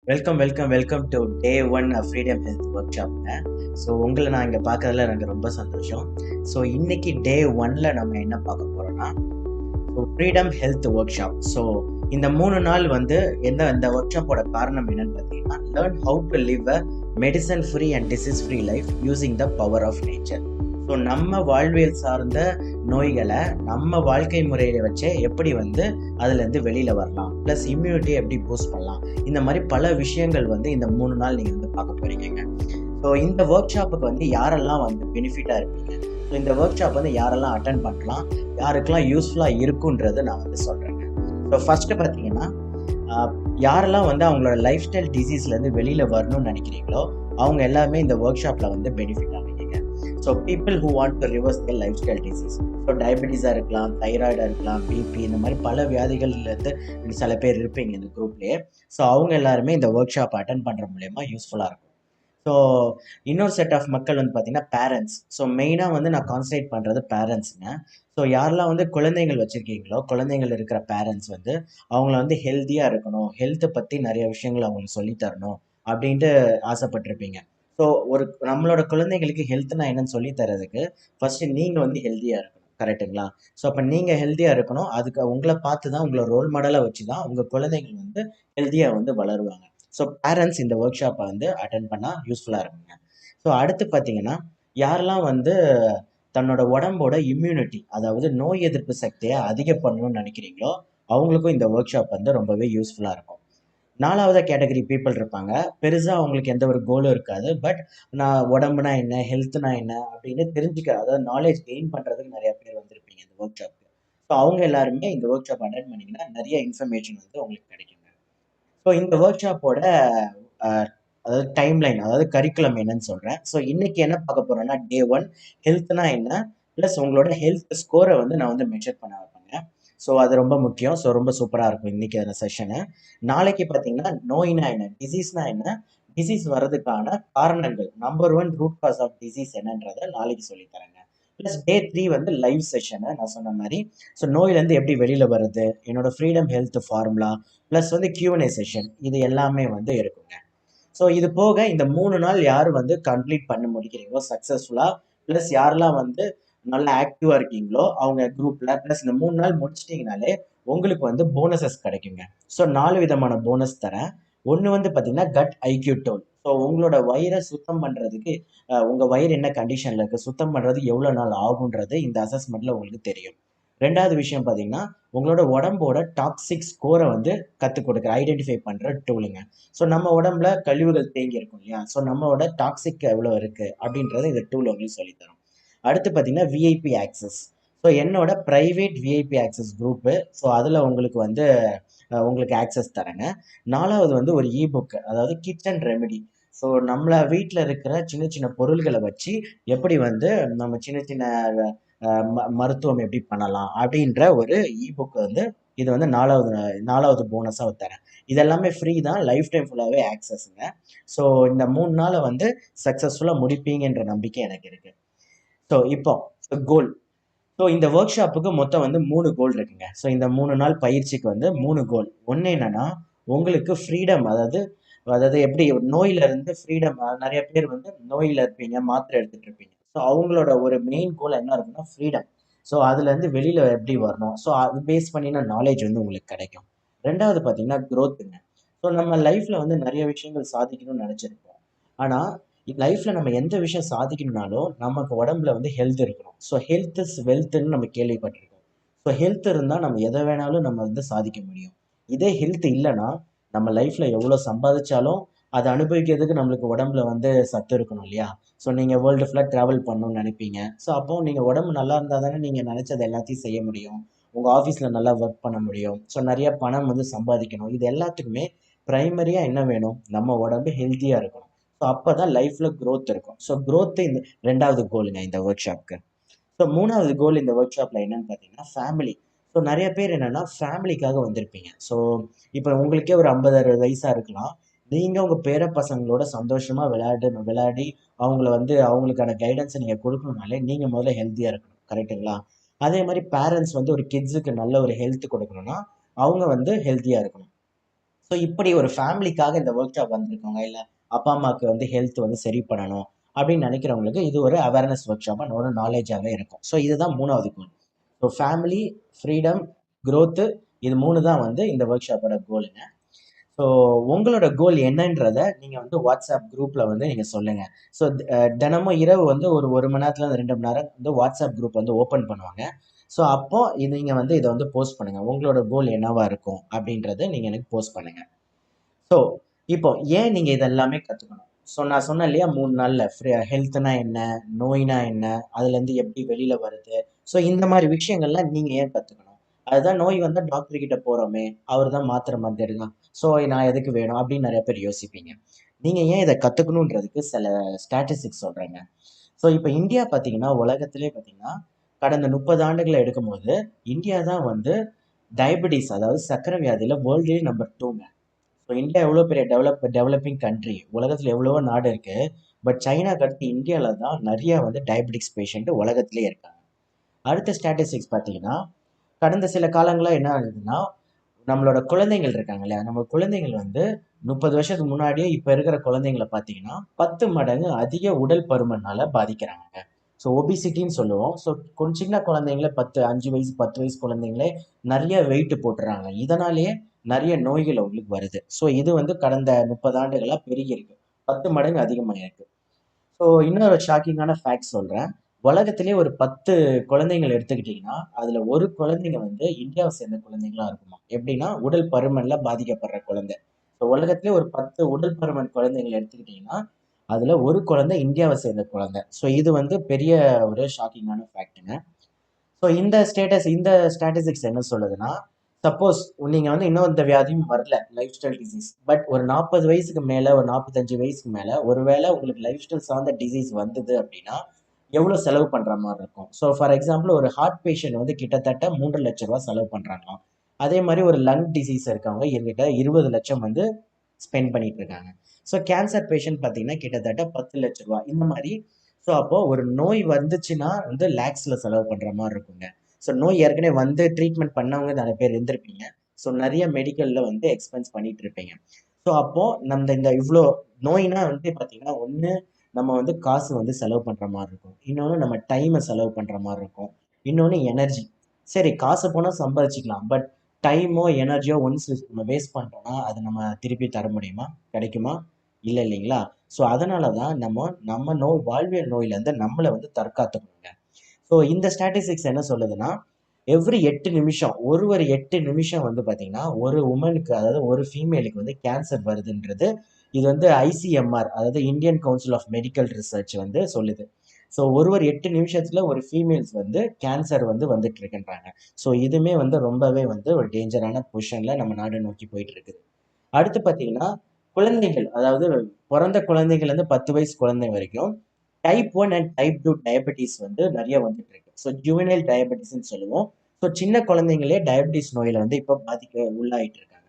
Welcome to day one freedom health ஒர்க் ஷாப்புங்க. So உங்களை நான் இங்கே பார்க்கறதுல எனக்கு ரொம்ப சந்தோஷம். ஸோ இன்னைக்கு டே ஒன்ல நம்ம என்ன பார்க்க போறோம்னா freedom health workshop. So இந்த 3 நாள் இந்த ஒர்க் ஷாப்போட காரணம் என்னன்னு பார்த்தீங்கன்னா, learn how to live a medicine free and disease free life using the power of nature. So நம்ம வாழ்வியல் சார்ந்த நோய்களை நம்ம வாழ்க்கை முறையை வச்சே எப்படி அதுலேருந்து வெளியில் வரலாம், ப்ளஸ் இம்யூனிட்டியை எப்படி பூஸ்ட் பண்ணலாம், இந்த மாதிரி பல விஷயங்கள் இந்த 3 நாள் நீங்கள் பார்க்க போகிறீங்க. ஸோ இந்த ஒர்க் ஷாப்புக்கு யாரெல்லாம் பெனிஃபிட்டாக இருப்பீங்க, ஸோ இந்த ஒர்க் ஷாப் யாரெல்லாம் அட்டன் பண்ணலாம், யாருக்கெல்லாம் யூஸ்ஃபுல்லாக இருக்குன்றதை நான் சொல்கிறேங்க. ஸோ ஃபஸ்ட்டு பார்த்தீங்கன்னா, யாரெல்லாம் அவங்களோட லைஃப் ஸ்டைல் டிசீஸ்லேருந்து வெளியில் வரணும்னு நினைக்கிறீங்களோ அவங்க எல்லாமே இந்த ஒர்க் ஷாப்பில் பெனிஃபிட் ஆவீங்க. So people who want to reverse the lifestyle disease, so டயபெட்டிஸாக இருக்கலாம், தைராய்டாக இருக்கலாம், பிபி, இந்த மாதிரி பல வியாதிகள்லேருந்து சில பேர் இருப்பீங்க இந்த குரூப்லேயே. ஸோ அவங்க எல்லாருமே இந்த ஒர்க் ஷாப் அட்டன் பண்ணுற மூலயமா யூஸ்ஃபுல்லாக இருக்கும். ஸோ இன்னொரு செட் ஆஃப் மக்கள் பார்த்தீங்கன்னா பேரண்ட்ஸ். ஸோ மெயினாக நான் கான்சன்ட்ரேட் பண்ணுறது பேரண்ட்ஸுங்க. ஸோ யாரெல்லாம் குழந்தைகள் வச்சுருக்கீங்களோ, குழந்தைகள் இருக்கிற பேரண்ட்ஸ் அவங்கள ஹெல்த்தியாக இருக்கணும், ஹெல்த்தை பற்றி நிறைய விஷயங்கள் அவங்களுக்கு சொல்லித்தரணும் அப்படின்ட்டு ஆசைப்பட்டிருப்பீங்க. ஸோ நம்மளோட குழந்தைகளுக்கு ஹெல்த்னா என்னன்னு சொல்லி தரதுக்கு ஃபர்ஸ்ட் நீங்கள் ஹெல்த்தியாக இருக்கணும், கரெக்டுங்களா? ஸோ அப்போ நீங்கள் ஹெல்த்தியாக இருக்கணும். அதுக்கு உங்களை பார்த்து தான், உங்களை ரோல் மாடலாக வச்சு தான் உங்கள் குழந்தைகள் ஹெல்த்தியாக வளருவாங்க. ஸோ பேரண்ட்ஸ் இந்த ஒர்க் ஷாப்பை அட்டன் பண்ணால் யூஸ்ஃபுல்லாக இருக்குங்க. ஸோ அடுத்து பார்த்தீங்கன்னா, யாரெல்லாம் தன்னோட உடம்போட இம்யூனிட்டி, அதாவது நோய் எதிர்ப்பு சக்தியை அதிகம் பண்ணணும்னு நினைக்கிறீங்களோ அவங்களுக்கும் இந்த ஒர்க் ஷாப் ரொம்பவே யூஸ்ஃபுல்லாக இருக்கும். 4வது கேட்டகரி பீப்புள் இருப்பாங்க. பெருசாக அவங்களுக்கு எந்த ஒரு கோலும் இருக்காது. பட் நான் உடம்புனா என்ன, ஹெல்த்னா என்ன அப்படின்னு தெரிஞ்சுக்க, அதாவது நாலேஜ் கெயின் பண்ணுறதுக்கு நிறைய பேர் வந்திருப்பீங்க இந்த ஒர்க் ஷாப்புக்கு. ஸோ அவங்க எல்லாருமே இந்த ஒர்க் ஷாப் அட்டன் பண்ணிங்கன்னா நிறைய இன்ஃபர்மேஷன் உங்களுக்கு கிடைக்குங்க. ஸோ இந்த ஒர்க் ஷாப்போட அதாவது டைம்லைன், அதாவது கரிக்குலம் என்னன்னு சொல்கிறேன். ஸோ இன்னைக்கு என்ன பார்க்க போகிறோம்னா, டே ஒன் ஹெல்த்னா என்ன, ப்ளஸ் உங்களோட ஹெல்த் ஸ்கோரை நான் மெஷர் பண்ண வைப்பேங்க. ஸோ அது ரொம்ப முக்கியம். ஸோ ரொம்ப சூப்பராக இருக்கும் இன்னைக்கு அந்த செஷனு. நாளைக்கு பார்த்தீங்கன்னா நோய்னா என்ன, டிசீஸ்னா என்ன, டிசீஸ் வர்றதுக்கான காரணங்கள், number 1 root cause of disease என்னன்றதை நாளைக்கு சொல்லித்தரேங்க. ப்ளஸ் டே 3 லைவ் செஷனு நான் சொன்ன மாதிரி. ஸோ நோயிலேருந்து எப்படி வெளியில் வருது, என்னோட freedom health formula, plus Q&A session, இது எல்லாமே இருக்குங்க. ஸோ இது போக இந்த 3 நாள் யார் கம்ப்ளீட் பண்ண முடிக்கிறீங்களோ சக்ஸஸ்ஃபுல்லாக, ப்ளஸ் யாரெல்லாம் நல்லா ஆக்டிவாக இருக்கீங்களோ அவங்க குரூப்பில், ப்ளஸ் இந்த 3 நாள் முடிச்சிட்டிங்கனாலே உங்களுக்கு போனஸஸ் கிடைக்குங்க. ஸோ 4 விதமான போனஸ் தரேன். ஒன்று பார்த்தீங்கன்னா கட் ஐக்யூ டோல். ஸோ உங்களோட வயிறை சுத்தம் பண்ணுறதுக்கு, உங்கள் வயிறு என்ன கண்டிஷனில் இருக்குது, சுத்தம் பண்ணுறதுக்கு எவ்வளோ நாள் ஆகுன்றது இந்த அசஸ்மெண்ட்டில் உங்களுக்கு தெரியும். 2வது விஷயம் பார்த்தீங்கன்னா, உங்களோட உடம்போட டாக்ஸிக் ஸ்கோரை கற்றுக் கொடுக்குற, ஐடென்டிஃபை பண்ணுற டூலுங்க. ஸோ நம்ம உடம்புல கழிவுகள் தேங்கி இருக்கும் இல்லையா, ஸோ நம்மளோட டாக்ஸிக் எவ்வளோ இருக்குது அப்படின்றத இந்த டூல் உங்களுக்கு சொல்லித்தரும். அடுத்து பார்த்தீங்கன்னா விஐபி ஆக்சஸ். ஸோ என்னோட private VIP access group. So அதில் உங்களுக்கு ஆக்சஸ் தரேங்க. 4வது ஒரு இபுக், அதாவது கிச்சன் ரெமெடி. ஸோ நம்மள வீட்டில் இருக்கிற சின்ன சின்ன பொருள்களை வச்சு எப்படி நம்ம சின்ன சின்ன மருத்துவம் எப்படி பண்ணலாம் அப்படின்ற ஒரு இபுக் இது 4வது போனஸாக தரேன். இதெல்லாமே ஃப்ரீ தான், லைஃப் டைம் ஃபுல்லாகவே ஆக்சஸ்ங்க. ஸோ இந்த 3 நாளை சக்ஸஸ்ஃபுல்லாக முடிப்பீங்கன்ற நம்பிக்கை எனக்கு இருக்கு. ஸோ இப்போ கோல். ஸோ இந்த ஒர்க் ஷாப்புக்கு மொத்தம் 3 கோல் இருக்குங்க. ஸோ இந்த 3 நாள் பயிற்சிக்கு 3 கோல். ஒன்று என்னன்னா, உங்களுக்கு ஃப்ரீடம், அதாவது அதாவது எப்படி நோயிலிருந்து ஃப்ரீடம். நிறைய பேர் நோயில் இருப்பீங்க, மாத்திரை எடுத்துட்டு இருப்பீங்க. ஸோ அவங்களோட ஒரு மெயின் கோல் என்ன இருக்குன்னா ஃப்ரீடம். ஸோ அதுலேருந்து வெளியில் எப்படி வரணும், ஸோ அது பேஸ் பண்ணின நாலேஜ் உங்களுக்கு கிடைக்கும். 2வது பார்த்தீங்கன்னா க்ரோத்துங்க. ஸோ நம்ம லைஃப்பில் நிறைய விஷயங்கள் சாதிக்கணும்னு நினச்சிருப்போம். ஆனால் லைஃப்பில் நம்ம எந்த விஷயம் சாதிக்கணும்னாலும் நமக்கு உடம்புல ஹெல்த் இருக்கணும். ஸோ ஹெல்த் இஸ் வெல்த்ன்னு நம்ம கேள்விப்பட்டிருக்கோம். ஸோ ஹெல்த் இருந்தால் நம்ம எதை வேணாலும் நம்ம சாதிக்க முடியும். இதே ஹெல்த் இல்லைன்னா நம்ம லைஃப்பில் எவ்வளோ சம்பாதிச்சாலும் அதை அனுபவிக்கிறதுக்கு நம்மளுக்கு உடம்புல சத்து இருக்கணும் இல்லையா. ஸோ நீங்கள் வேர்ல்டு ஃபுல்லாக ட்ராவல் பண்ணணும்னு நினைப்பீங்க. ஸோ அப்போ நீங்கள் உடம்பு நல்லா இருந்தால் தானே நீங்கள் நினச்சது எல்லாத்தையும் செய்ய முடியும், உங்கள் ஆஃபீஸில் நல்லா ஒர்க் பண்ண முடியும். ஸோ நிறைய பணம் சம்பாதிக்கணும். இது எல்லாத்துக்குமே ப்ரைமரியாக என்ன வேணும், நம்ம உடம்பு ஹெல்த்தியாக இருக்கணும். ஸோ அப்போ தான் லைஃப்பில் க்ரோத் இருக்கும். ஸோ க்ரோத்து இந்த 2வது கோலுங்க இந்த ஒர்க் ஷாப்க்கு. ஸோ 3வது கோல் இந்த ஒர்க் ஷாப்பில் என்னன்னு பார்த்தீங்கன்னா ஃபேமிலி. ஸோ நிறைய பேர் என்னென்னா ஃபேமிலிக்காக வந்திருப்பீங்க. ஸோ இப்போ உங்களுக்கே ஒரு 50-60 வயசாக இருக்கலாம். நீங்கள் உங்கள் பேர பசங்களோட சந்தோஷமாக விளையாடி அவங்கள அவங்களுக்கான கைடன்ஸை நீங்கள் கொடுக்கணுனாலே நீங்கள் முதல்ல ஹெல்த்தியாக இருக்கணும், கரெக்டுங்களா? அதே மாதிரி பேரண்ட்ஸ் ஒரு கிட்ஸுக்கு நல்ல ஒரு ஹெல்த் கொடுக்கணும்னா அவங்க ஹெல்த்தியாக இருக்கணும். ஸோ இப்படி ஒரு ஃபேமிலிக்காக இந்த ஒர்க் ஷாப் வந்திருக்கவங்க, இல்லை அப்பா அம்மாவுக்கு வந்து ஹெல்த் வந்து சரி பண்ணணும் அப்படின்னு நினைக்கிறவங்களுக்கு இது ஒரு அவேர்னஸ் ஒர்க் ஷாப்பாக ஒரு நாலேஜாகவே இருக்கும். ஸோ இதுதான் மூணாவது கோல். ஸோ ஃபேமிலி, ஃப்ரீடம், growth, இது மூணு தான் வந்து இந்த ஒர்க் ஷாப்போட கோலுங்க. ஸோ உங்களோட கோல் என்னன்றத நீங்கள் வந்து வாட்ஸ்அப் குரூப்பில் வந்து நீங்கள் சொல்லுங்கள். ஸோ தினமும் இரவு வந்து ஒரு 1 மணி நேரத்துல 2 மணி நேரம் வந்து வாட்ஸ்அப் குரூப் வந்து ஓப்பன் பண்ணுவாங்க. ஸோ அப்போ இது நீங்கள் வந்து இதை வந்து போஸ்ட் பண்ணுங்கள். உங்களோட கோல் என்னவா இருக்கும் அப்படின்றத நீங்கள் எனக்கு போஸ்ட் பண்ணுங்கள். ஸோ இப்போ ஏன் நீங்கள் இதெல்லாமே கற்றுக்கணும்? ஸோ நான் சொன்னேன் இல்லையா 3 நாளில் ஹெல்த்னா என்ன, நோய்னா என்ன, அதுலேருந்து எப்படி வெளியில் வருது. ஸோ இந்த மாதிரி விஷயங்கள்லாம் நீங்கள் ஏன் கற்றுக்கணும்? அதுதான் நோய் வந்தால் டாக்டர் கிட்ட போகிறோமே, அவர் தான் மாத்திரை மருந்து எடுக்கலாம், ஸோ நான் எதுக்கு வேணும் அப்படின்னு நிறைய பேர் யோசிப்பீங்க. நீங்கள் ஏன் இதை கற்றுக்கணுன்றதுக்கு சில ஸ்டாட்டிஸ்டிக்ஸ் சொல்கிறேங்க. ஸோ இப்போ இந்தியா பார்த்தீங்கன்னா உலகத்திலே பார்த்தீங்கன்னா கடந்த 30 ஆண்டுகளை எடுக்கும்போது இந்தியா தான் வந்து டயபெட்டிஸ், அதாவது சர்க்கரை வியாதியில் வேர்ல்ட்லேயே நம்பர் 2ங்க. ஸோ இந்தியா எவ்வளோ பெரிய டெவலப்பிங் கண்ட்ரி, உலகத்தில் எவ்வளவோ நாடு இருக்கு. பட் சைனாக்கு அடுத்து இந்தியாவில் தான் நிறைய வந்து டயபெட்டிக்ஸ் பேஷண்ட் உலகத்திலே இருக்காங்க. அடுத்த ஸ்டாட்டிஸ்டிக்ஸ் பார்த்தீங்கன்னா கடந்த சில காலங்களாக என்ன ஆகுதுன்னா, நம்மளோட குழந்தைகள் இருக்காங்க இல்லையா, நம்ம குழந்தைகள் வந்து 30 வருஷத்துக்கு முன்னாடியே இப்போ இருக்கிற குழந்தைங்களை பார்த்தீங்கன்னா 10 மடங்கு அதிக உடல் பருமனால பாதிக்கிறாங்க. ஸோ ஒபிசிட்டின்னு சொல்லுவோம். ஸோ கொஞ்சம் சின்ன குழந்தைங்களே 5 வயசு 10 வயசு குழந்தைங்களே நிறைய வெயிட் போட்டுறாங்க. இதனாலேயே நிறைய நோய்கள் அவங்களுக்கு வருது. ஸோ இது வந்து கடந்த 30 ஆண்டுகளாக பெருகிருக்கு, 10 மடங்கு அதிகமாக இருக்கு. ஸோ இன்னொரு ஷாக்கிங்கான ஃபேக்ட் சொல்கிறேன். உலகத்திலே ஒரு 10 குழந்தைகள் எடுத்துக்கிட்டிங்கன்னா அதில் ஒரு குழந்தைங்க வந்து இந்தியாவை சேர்ந்த குழந்தைங்களா இருக்குமா. எப்படின்னா உடல் பருமனில் பாதிக்கப்படுற குழந்தை. ஸோ உலகத்திலே ஒரு 10 உடல் பருமன் குழந்தைகள் எடுத்துக்கிட்டிங்கன்னா அதில் ஒரு குழந்தை இந்தியாவை சேர்ந்த குழந்தை. ஸோ இது வந்து பெரிய ஒரு ஷாக்கிங்கான ஃபேக்ட்டுங்க. ஸோ இந்த ஸ்டாட்டிஸ்டிக்ஸ் என்ன சொல்லுதுன்னா, சப்போஸ் நீங்கள் வந்து இன்னும் இந்த வியாதியும் வரல, லைஃப் ஸ்டைல் டிசீஸ், பட் ஒரு 40 வயசுக்கு மேலே, ஒரு 45 வயசுக்கு மேலே ஒருவேளை உங்களுக்கு லைஃப் ஸ்டைல் சார்ந்த டிசீஸ் வந்தது அப்படின்னா எவ்வளோ செலவு பண்ணுற மாதிரி இருக்கும். ஸோ ஃபார் எக்ஸாம்பிள் ஒரு ஹார்ட் பேஷண்ட் வந்து கிட்டத்தட்ட 3 லட்ச ரூபா செலவு பண்ணுறாங்களாம். அதே மாதிரி ஒரு லங் டிசீஸ் இருக்கவங்க என்கிட்ட 20 லட்சம் வந்து ஸ்பெண்ட் பண்ணிட்டு இருக்காங்க. ஸோ கேன்சர் பேஷண்ட் பார்த்தீங்கன்னா கிட்டத்தட்ட 10 லட்ச ரூபா இந்த மாதிரி. ஸோ அப்போ ஒரு நோய் வந்துச்சுன்னா வந்து லேக்ஸில் செலவு பண்ணுற மாதிரி இருக்குங்க. ஸோ நோய் ஏற்கனவே வந்து ட்ரீட்மெண்ட் பண்ணவங்க நிறைய பேர் இருந்திருப்பீங்க. ஸோ நிறைய மெடிக்கலில் வந்து எக்ஸ்பென்ஸ் பண்ணிட்டு இருப்பீங்க. ஸோ அப்போ நம்ம இந்த இவ்வளோ நோய்னா வந்து பார்த்தீங்கன்னா ஒன்று நம்ம வந்து காசு வந்து செலவு பண்ணுற மாதிரி இருக்கும், இன்னொன்று நம்ம டைமை செலவு பண்ணுற மாதிரி இருக்கும், இன்னொன்று எனர்ஜி. சரி, காசு போனால் சம்பாதிச்சிக்கலாம், பட் டைமோ எனர்ஜியோ ஒன்ஸ் நம்ம வேஸ்ட் பண்ணிட்டோம்னா அது நம்ம திருப்பி தர முடியுமா, கிடைக்குமா? இல்லை இல்லைங்களா? ஸோ அதனால தான் நம்ம நம்ம நோய் வாழ்வியல் நோயிலேருந்து நம்மளை வந்து தற்காத்துக்கணுங்க. ஸோ இந்த ஸ்டாட்டிஸ்டிக்ஸ் என்ன சொல்லுதுன்னா, எவ்ரி 8 நிமிஷம் ஒரு 8 நிமிஷம் வந்து பார்த்தீங்கன்னா ஒரு உமனுக்கு, அதாவது ஒரு ஃபீமேலுக்கு வந்து கேன்சர் வருதுன்றது இது வந்து ஐசிஎம்ஆர், அதாவது Indian council of medical research வந்து சொல்லுது. ஸோ ஒரு 8 நிமிஷத்துல ஒரு ஃபீமேல்ஸ் வந்து கேன்சர் வந்து வந்துட்டு இருக்குன்றாங்க. ஸோ இதுவுமே வந்து ரொம்பவே வந்து ஒரு டேஞ்சரான பொசிஷன்ல நம்ம நாடு நோக்கி போயிட்டு இருக்குது. அடுத்து பார்த்தீங்கன்னா குழந்தைகள், அதாவது பிறந்த குழந்தைகள்லேருந்து 10 வயசு குழந்தை வரைக்கும் டைப் 1 அண்ட் டைப் 2 டயபெட்டிஸ் வந்து நிறைய வந்துட்டு இருக்கு. ஸோ ஜுவனைல் டயபெட்டிஸ்ன்னு சொல்லுவோம். ஸோ சின்ன குழந்தைங்களே டயபெட்டிஸ் நோயில வந்து இப்போ உள்ளாயிட்டு இருக்காங்க.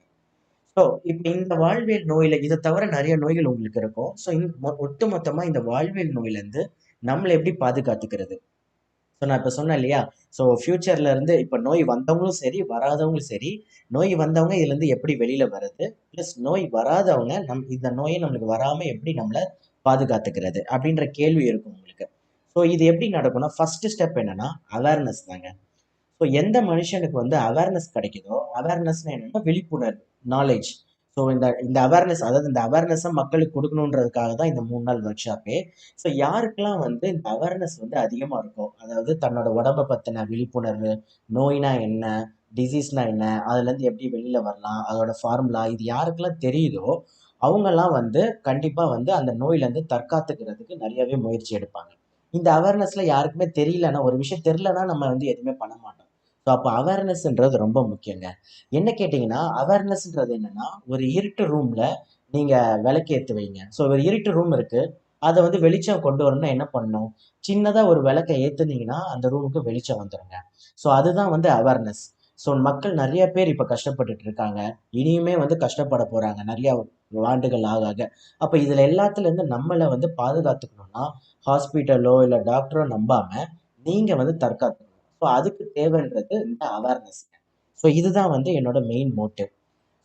ஸோ இப்போ இந்த வாழ்வியல் நோயில இதை தவிர நிறைய நோய்கள் உங்களுக்கு இருக்கும். ஸோ ஒட்டுமொத்தமா இந்த வாழ்வியல் நோயிலேருந்து நம்மளை எப்படி பாதுகாத்துக்கிறது? ஸோ நான் இப்போ சொன்னேன் இல்லையா, ஸோ ஃபியூச்சர்ல இருந்து இப்போ நோய் வந்தவங்களும் சரி வராதவங்களும் சரி, நோய் வந்தவங்க இதுலேருந்து எப்படி வெளியில வர்றது, ப்ளஸ் நோய் வராதவங்க இந்த நோயை நம்மளுக்கு வராமல் எப்படி நம்மளை பாதுகாத்துக்கிறது அப்படின்ற கேள்வி இருக்கும் உங்களுக்கு. ஸோ இது எப்படி நடக்கும்னா ஃபர்ஸ்ட் ஸ்டெப் என்னன்னா அவேர்னஸ் தாங்க. ஸோ எந்த மனுஷனுக்கு வந்து அவேர்னஸ் கிடைக்குதோ, அவேர்னஸ்னா என்னன்னா விழிப்புணர்வு, நாலேஜ். ஸோ இந்த இந்த அவேர்னஸ், அதாவது இந்த அவேர்னஸை மக்களுக்கு கொடுக்கணுன்றதுக்காக தான் இந்த 3 நாள் ஒர்க் ஷாப்பே. ஸோ யாருக்கெல்லாம் வந்து இந்த அவேர்னஸ் வந்து அதிகமாக இருக்கும், அதாவது தன்னோட உடம்பை பற்றின விழிப்புணர்வு, நோய்னா என்ன, டிசீஸ்னா என்ன, அதுலேருந்து எப்படி வெளியில் வரலாம், அதோட ஃபார்முலா, இது யாருக்கெல்லாம் தெரியுதோ அவங்கெல்லாம் வந்து கண்டிப்பாக வந்து அந்த நோயிலேருந்து தற்காத்துக்கிறதுக்கு நிறையவே முயற்சி எடுப்பாங்க. இந்த அவேர்னஸ்ல யாருக்குமே தெரியலன்னா, ஒரு விஷயம் தெரியலன்னா நம்ம வந்து எதுவுமே பண்ண மாட்டோம். ஸோ அப்போ அவேர்னஸ்ன்றது ரொம்ப முக்கியங்க. என்ன கேட்டிங்கன்னா அவேர்னஸ்ன்றது என்னன்னா, ஒரு இருட்டு ரூம்ல நீங்க விளக்கு வைங்க. ஸோ ஒரு இருட்டு ரூம் இருக்கு, அதை வந்து வெளிச்சம் கொண்டு வரணும்னா என்ன பண்ணணும்? சின்னதா ஒரு விளக்கை ஏத்துனீங்கன்னா அந்த ரூமுக்கு வெளிச்சம் வந்துருங்க. ஸோ அதுதான் வந்து அவேர்னஸ். ஸோ மக்கள் நிறைய பேர் இப்போ கஷ்டப்பட்டுட்டு இருக்காங்க, இனியுமே வந்து கஷ்டப்பட போறாங்க நிறைய ஆண்டுகள் ஆக ஆக. அப்போ இதுல எல்லாத்துல இருந்து நம்மளை வந்து பாதுகாத்துக்கணும்னா ஹாஸ்பிட்டலோ இல்லை டாக்டரோ நம்பாம நீங்க வந்து தற்காத்துக்கணும். ஸோ அதுக்கு தேவைன்றது இந்த அவேர்னஸ். ஸோ இதுதான் வந்து என்னோட மெயின் மோட்டிவ்.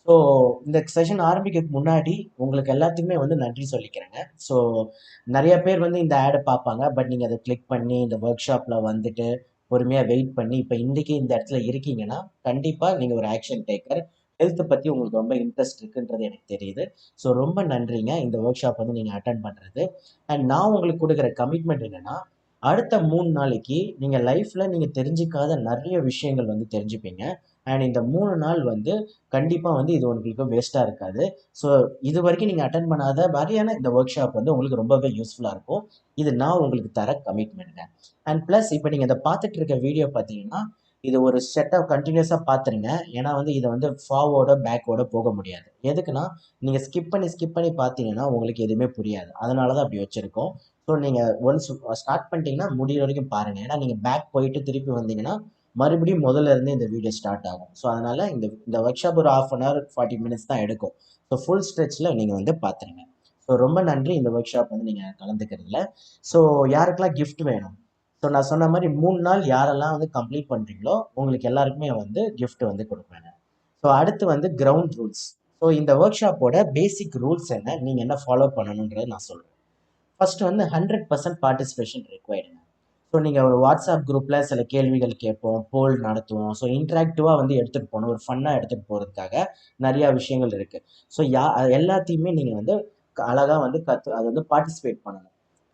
ஸோ இந்த செஷன் ஆரம்பிக்கிறதுக்கு முன்னாடி உங்களுக்கு எல்லாத்துக்குமே வந்து நன்றி சொல்லிக்கிறேங்க. ஸோ நிறைய பேர் வந்து இந்த ஆடை பார்ப்பாங்க. பட் நீங்கள் அதை கிளிக் பண்ணி இந்த ஒர்க் ஷாப்பில் வந்துட்டு பொறுமையாக வெயிட் பண்ணி இப்போ இன்றைக்கி இந்த இடத்துல இருக்கீங்கன்னா கண்டிப்பாக நீங்கள் ஒரு ஆக்ஷன் டேக்கர். ஹெல்த்தை பற்றி உங்களுக்கு ரொம்ப இன்ட்ரெஸ்ட் இருக்குன்றது எனக்கு தெரியுது. ஸோ ரொம்ப நன்றிங்க இந்த ஒர்க் ஷாப் வந்து நீங்கள் அட்டன் பண்ணுறது. அண்ட் நான் உங்களுக்கு கொடுக்குற கமிட்மெண்ட் என்னென்னா, அடுத்த 3 நாளைக்கு நீங்கள் லைஃப்பில் நீங்கள் தெரிஞ்சிக்காத நிறைய விஷயங்கள் வந்து தெரிஞ்சுப்பீங்க. அண்ட் இந்த 3 நாள் வந்து கண்டிப்பாக வந்து இது உங்களுக்கு வேஸ்ட்டாக இருக்காது. ஸோ இது வரைக்கும் நீங்கள் அட்டன் பண்ணாத மாதிரியான இந்த ஒர்க் ஷாப் வந்து உங்களுக்கு ரொம்பவே யூஸ்ஃபுல்லாக இருக்கும். இது நான் உங்களுக்கு தர கமிட்மெண்ட்டுங்க. அண்ட் ப்ளஸ் இப்போ நீங்கள் இதை பார்த்துட்டு இருக்க வீடியோ பார்த்தீங்கன்னா, இது ஒரு செட்டப் கண்டினியூஸாக பார்த்துருங்க. ஏன்னா வந்து இதை வந்து ஃபார்வோர்டோ பேக்கோட போக முடியாது. எதுக்குன்னா நீங்கள் ஸ்கிப் பண்ணி பார்த்தீங்கன்னா உங்களுக்கு எதுவுமே புரியாது. அதனால தான் அப்படி வச்சுருக்கோம். ஸோ நீங்கள் ஒன்ஸ் ஸ்டார்ட் பண்ணிட்டீங்கன்னா முடிகிற வரைக்கும் பாருங்கள். ஏன்னா நீங்கள் பேக் போயிட்டு திருப்பி வந்தீங்கன்னா மறுபடியும் முதல்ல இருந்து இந்த வீடியோ ஸ்டார்ட் ஆகும். ஸோ அதனால இந்த இந்த ஒர்க் ஷாப் ஒரு 1/2 hour 40 minutes தான் எடுக்கும். ஸோ ஃபுல் ஸ்ட்ரெச்சில் நீங்கள் வந்து பார்த்துருங்க. ஸோ ரொம்ப நன்றி இந்த ஒர்க் ஷாப் வந்து நீங்கள் கலந்துக்கிறதுல. ஸோ யாருக்கெல்லாம் கிஃப்ட் வேணும்? ஸோ நான் சொன்ன மாதிரி 3 நாள் யாரெல்லாம் வந்து கம்ப்ளீட் பண்ணுறீங்களோ உங்களுக்கு எல்லாருக்குமே வந்து கிஃப்ட் வந்து கொடுப்பேங்க. ஸோ அடுத்து வந்து கிரவுண்ட் ரூல்ஸ். ஸோ இந்த ஒர்க் ஷாப்போட பேசிக் ரூல்ஸ் என்ன, நீங்கள் என்ன ஃபாலோ பண்ணணுன்றதை நான் சொல்கிறேன். ஃபர்ஸ்ட் வந்து 100% பார்ட்டிசிபேஷன் ரிக்வயர்டுங்க. ஸோ நீங்கள் ஒரு வாட்ஸ்அப் குரூப்பில் சில கேள்விகள் கேட்போம், போல் நடத்துவோம். ஸோ இன்ட்ராக்டிவாக வந்து எடுத்துகிட்டு போகணும், ஒரு ஃபன்னாக எடுத்துகிட்டு போகிறதுக்காக நிறையா விஷயங்கள் இருக்குது. ஸோ எல்லாத்தையுமே நீங்கள் வந்து அழகாக வந்து அது வந்து பார்ட்டிசிபேட் பண்ணணும்.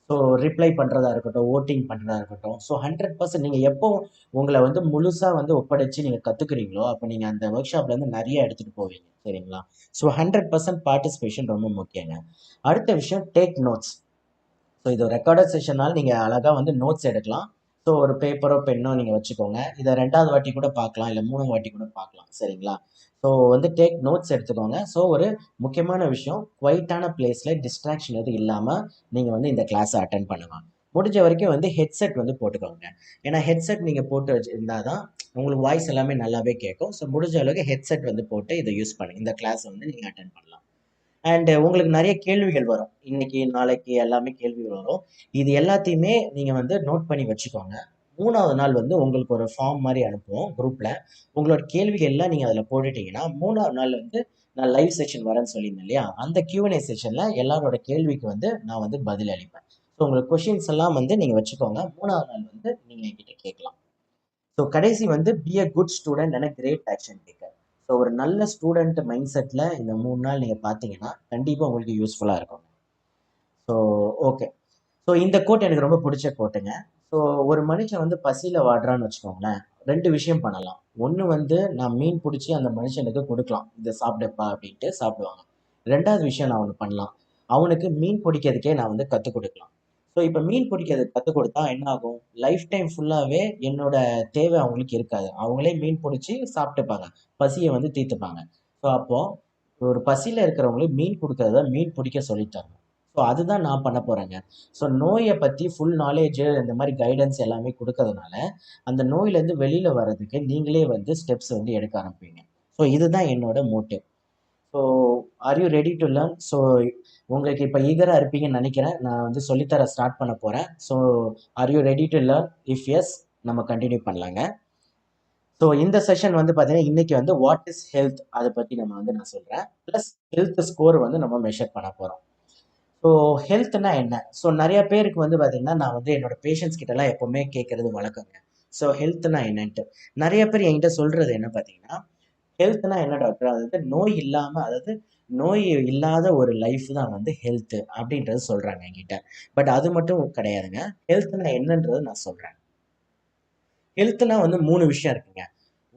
ஸோ ரிப்ளை பண்ணுறதா இருக்கட்டும், ஓட்டிங் பண்ணுறதா இருக்கட்டும். ஸோ 100% நீங்கள் எப்போ உங்களை வந்து முழுசாக வந்து ஒப்படைச்சு நீங்கள் கற்றுக்குறீங்களோ அப்போ நீங்கள் அந்த ஒர்க் ஷாப்லேருந்து நிறைய எடுத்துகிட்டு போவீங்க. சரிங்களா? ஸோ 100% பார்ட்டிசிபேஷன் ரொம்ப முக்கியங்க. அடுத்த விஷயம் டேக் நோட்ஸ். ஸோ இது ரெக்கார்டட் செஷனால் நீங்கள் அழகாக வந்து நோட்ஸ் எடுக்கலாம். ஸோ ஒரு பேப்பரோ பென்னோ நீங்கள் வச்சுக்கோங்க. இதை 2வது வாட்டி கூட பார்க்கலாம், இல்லை 3 வாட்டி கூட பார்க்கலாம். சரிங்களா? ஸோ வந்து டேக் நோட்ஸ் எடுத்துக்கோங்க. ஸோ ஒரு முக்கியமான விஷயம், குவைட்டான பிளேஸில் டிஸ்ட்ராக்ஷன் எதுவும் இல்லாமல் நீங்கள் வந்து இந்த கிளாஸை அட்டன் பண்ணலாம். முடிஞ்ச வரைக்கும் வந்து ஹெட்செட் வந்து போட்டுக்கோங்க. ஏன்னா ஹெட்செட் நீங்கள் போட்டு இருந்தால் தான் உங்களுக்கு வாய்ஸ் எல்லாமே நல்லாவே கேட்கும். ஸோ முடிஞ்ச அளவுக்கு ஹெட்செட் வந்து போட்டு இதை யூஸ் பண்ணுங்கள். இந்த கிளாஸை வந்து நீங்கள் அட்டன் பண்ணலாம். அண்ட் உங்களுக்கு நிறைய கேள்விகள் வரும். இன்னைக்கு, நாளைக்கு எல்லாமே கேள்விகள் வரும். இது எல்லாத்தையுமே நீங்க வந்து நோட் பண்ணி வச்சுக்கோங்க. 3வது நாள் வந்து உங்களுக்கு ஒரு ஃபார்ம் மாதிரி அனுப்புவோம் குரூப்ல. உங்களோட கேள்விகள் எல்லாம் நீங்க அதில் போட்டுட்டீங்கன்னா 3வது நாள் வந்து நான் லைவ் செஷன் வரேன்னு சொல்லியிருந்தேன் இல்லையா, அந்த Q&A செஷன்ல எல்லாரோட கேள்விக்கு வந்து நான் வந்து பதில் அளிப்பேன். ஸோ உங்களுக்கு கொஷின்ஸ் எல்லாம் வந்து நீங்க வச்சுக்கோங்க. 3வது நாள் வந்து நீங்க என்கிட்ட கேட்கலாம். ஸோ கடைசி வந்து be a good student and a great action taker. So ஒரு நல்ல ஸ்டூடெண்ட் மைண்ட் செட்டில் இந்த 3 நாள் நீங்கள் பார்த்தீங்கன்னா கண்டிப்பாக உங்களுக்கு யூஸ்ஃபுல்லாக இருக்கும். So okay. ஸோ இந்த கோட் எனக்கு ரொம்ப பிடிச்ச கோட்டுங்க. ஸோ ஒரு மனுஷன் வந்து பசியில் வாடுறான்னு வச்சுக்கோங்களேன், 2 விஷயம் பண்ணலாம். ஒன்று வந்து நான் மீன் பிடிச்சி அந்த மனுஷனுக்கு கொடுக்கலாம், இதை சாப்பிடுப்பா அப்படின்ட்டு சாப்பிடுவாங்க. 2வது விஷயம் நான் ஒன்று பண்ணலாம், அவனுக்கு மீன் பிடிக்கிறதுக்கே நான் வந்து கற்றுக் கொடுக்கலாம். ஸோ இப்போ மீன் பிடிக்கிறது கற்றுக் கொடுத்தா என்ன ஆகும், லைஃப் டைம் ஃபுல்லாகவே என்னோட தேவை அவங்களுக்கு இருக்காது. அவங்களே மீன் பிடிச்சி சாப்பிட்டுப்பாங்க, பசியை வந்து தீர்த்துப்பாங்க. ஸோ அப்போது ஒரு பசியில் இருக்கிறவங்களுக்கு மீன் கொடுக்கறத மீன் பிடிக்க சொல்லித்தரணும். ஸோ அதுதான் நான் பண்ண போகிறேங்க. ஸோ நோயை பற்றி ஃபுல் நாலேஜு இந்த மாதிரி கைடன்ஸ் எல்லாமே கொடுக்கறதுனால அந்த நோயிலேருந்து வெளியில் வர்றதுக்கு நீங்களே வந்து ஸ்டெப்ஸ் வந்து எடுக்க ஆரம்பிப்பீங்க. ஸோ இதுதான் என்னோட motive. So are you ready to learn? So உங்களுக்கு இப்போ ஈகராக இருப்பீங்கன்னு நினைக்கிறேன். நான் வந்து சொல்லித்தர ஸ்டார்ட் பண்ண போகிறேன். So are you ready to learn? If yes, நம்ம கண்டினியூ பண்ணலாங்க. ஸோ இந்த செஷன் வந்து பார்த்தீங்கன்னா இன்னைக்கு வந்து வாட் இஸ் ஹெல்த் அதை பற்றி நம்ம வந்து நான் சொல்கிறேன். ப்ளஸ் ஹெல்த் ஸ்கோர் வந்து நம்ம மெஷர் பண்ண போகிறோம். ஸோ ஹெல்த்னா என்ன? ஸோ நிறைய பேருக்கு வந்து பார்த்தீங்கன்னா நான் வந்து என்னோட பேஷண்ட்ஸ் கிட்டலாம் எப்போவுமே கேட்கறது வழக்கங்க. ஸோ ஹெல்த்னா என்னன்ட்டு நிறைய பேர் என்கிட்ட சொல்கிறது என்ன பார்த்தீங்கன்னா, ஹெல்த்னா என்ன டாக்டர்? அதாவது நோய் இல்லாமல், அதாவது நோய் இல்லாத ஒரு லைஃப் தான் வந்து ஹெல்த்து அப்படின்றது சொல்கிறாங்க என்கிட்ட. பட் அது மட்டும் கிடையாதுங்க. ஹெல்த்னா என்னன்றது நான் சொல்கிறேன். ஹெல்த்னா வந்து 3 விஷயம் இருக்குங்க.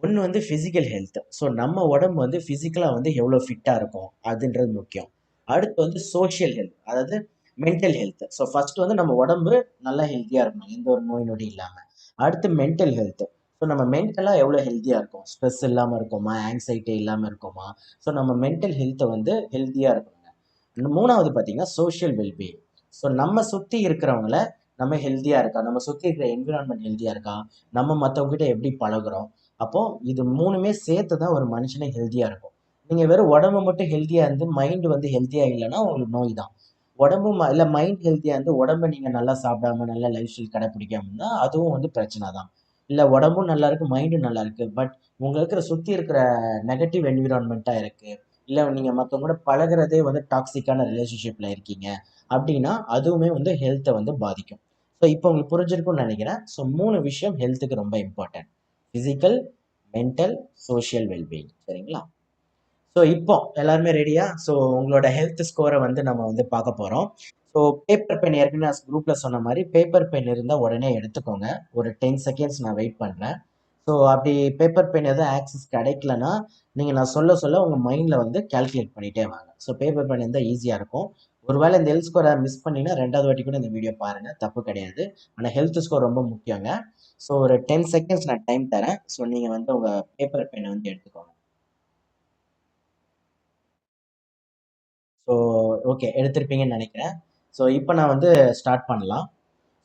ஒன்று வந்து ஃபிசிக்கல் ஹெல்த். ஸோ நம்ம உடம்பு வந்து ஃபிசிக்கலாக வந்து எவ்வளோ ஃபிட்டாக இருக்கும் அதுன்றது முக்கியம். அடுத்து வந்து சோஷியல் ஹெல்த், அதாவது மென்டல் ஹெல்த். ஸோ ஃபர்ஸ்ட் வந்து நம்ம உடம்பு நல்லா ஹெல்த்தியாக இருக்கணும், எந்த ஒரு நோய் நொடி இல்லாமல். அடுத்து மென்டல் ஹெல்த். ஸோ நம்ம மென்டலாக எவ்வளோ ஹெல்த்தியாக இருக்கும், ஸ்ட்ரெஸ் இல்லாமல் இருக்கோமா, ஆங்ஸைட்டி இல்லாமல் இருக்கோமா. ஸோ நம்ம மென்டல் ஹெல்த்தை வந்து ஹெல்த்தியாக இருக்கணுங்க. 3வது பார்த்தீங்கன்னா சோஷியல் வெல்பீயிங். ஸோ நம்ம சுற்றி இருக்கிறவங்கள நம்ம ஹெல்த்தியாக இருக்கா, நம்ம சுற்றி இருக்கிற என்விரான்மெண்ட் ஹெல்த்தியாக இருக்கா, நம்ம மற்றவங்ககிட்ட எப்படி பழகுறோம். அப்போ இது 3மே சேர்த்து தான் ஒரு மனுஷனை ஹெல்த்தியாக இருக்கும். நீங்கள் வெறும் உடம்பு மட்டும் ஹெல்த்தியாக இருந்து மைண்டு வந்து ஹெல்த்தியாக இல்லைன்னா உங்களுக்கு நோய் தான். உடம்பு இல்லை மைண்ட் ஹெல்த்தியாக இருந்து உடம்பை நீங்கள் நல்லா சாப்பிடாம நல்ல லைஃப் ஸ்டைல் கடைப்பிடிக்காம இருந்தால் அதுவும் வந்து பிரச்சனை தான். இல்லை உடம்பும் நல்லா இருக்கு, மைண்டும் நல்லா இருக்கு, பட் உங்களுக்கு சுற்றி இருக்கிற நெகட்டிவ் என்விரான்மெண்ட்டாக இருக்குது, இல்லை நீங்கள் மற்றவங்க கூட பழகுறதே வந்து டாக்ஸிக்கான ரிலேஷன்ஷிப்பில் இருக்கீங்க அப்படின்னா அதுவுமே வந்து ஹெல்த்தை வந்து பாதிக்கும். ஸோ இப்போ உங்களுக்கு புரிஞ்சிருக்கும்னு நினைக்கிறேன். ஸோ 3 விஷயம் ஹெல்த்துக்கு ரொம்ப important: physical, mental, social wellbeing. சரிங்களா? ஸோ இப்போ எல்லாருமே ரெடியா? ஸோ உங்களோட ஹெல்த் ஸ்கோரை வந்து நம்ம வந்து பார்க்க போகிறோம். ஸோ பேப்பர் பென், ஏற்கனவே நான் குரூப்பில் சொன்ன மாதிரி பேப்பர் பென் இருந்தால் உடனே எடுத்துக்கோங்க. ஒரு 10 செகண்ட்ஸ் நான் வெயிட் பண்ணுறேன். ஸோ அப்படி பேப்பர் பென் எதுவும் ஆக்சஸ் கிடைக்கலன்னா நீங்கள் நான் சொல்ல சொல்ல உங்கள் மைண்டில் வந்து கால்குலேட் பண்ணிகிட்டே வாங்க. ஸோ பேப்பர் பென் இருந்தால் ஈஸியாக இருக்கும். ஒருவேளை இந்த ஹெல்த் ஸ்கோரை மிஸ் பண்ணிங்கன்னா 2வது வாட்டி கூட இந்த வீடியோ பாருங்கள், தப்பு கிடையாது. ஆனால் ஹெல்த் ஸ்கோர் ரொம்ப முக்கியங்க. ஸோ ஒரு 10 செகண்ட்ஸ் நான் டைம் தரேன். ஸோ நீங்கள் வந்து உங்கள் பேப்பர் பென்னை வந்து எடுத்துக்கோங்க. ஸோ ஓகே, எடுத்திருப்பீங்கன்னு நினைக்கிறேன். ஸோ இப்போ நான் வந்து ஸ்டார்ட் பண்ணலாம்.